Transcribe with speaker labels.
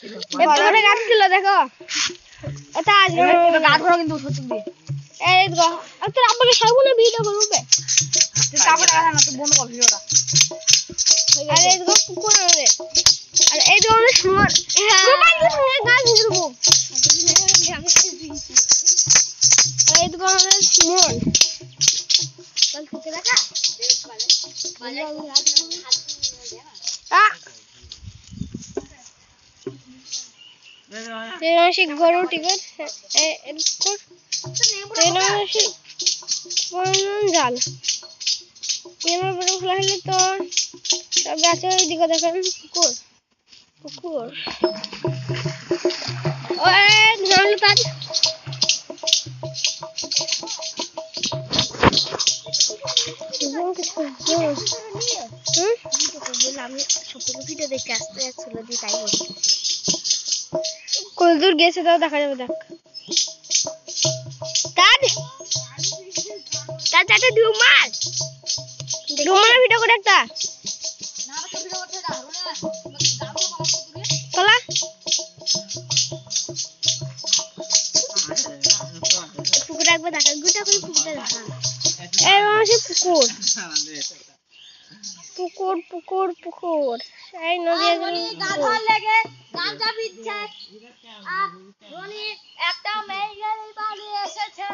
Speaker 1: এত বড় গাছ ছিল দেখো এটা আজকে গাছ বড় কিন্তু সত্যি দিয়ে এই দেখো আর তোর আব্বাকে ছাড়বো না ভিডিও করবে তুই কাপড় লাগা না তুই বন্ধ কর ভিডিওটা আর এই দেখো পুকুর আছে আর এই দেখো অনেক সুন্দর মোবাইল দিয়ে গাছ ধরবো আর এই দেখো অনেক সুন্দর চল থেকে দেখা তেরাশি গরু টিকিট তেরাশি জাল খোলা হলে তো সব গাছের দিকে দেখেন পুকুর পুকুর জানলো কাজ আমি সত্যি ভিডিও দেখে আসতে যাচ্ছিল যে তাই বলছি কত দূর গেছে তাও দেখা যাবে দেখ তার চারটে ডুমার ভিডিও করে একটা চলা পুকুরে একবার দেখা গোটা করে পুকুরে দেখা এই মাসে পুকুর পুকুর পুকুর পুকুর এই নদী গাধার লেগে গাঁজা বিচ্ছে আর রনি একটা মেয়ে বাড়ি এসেছে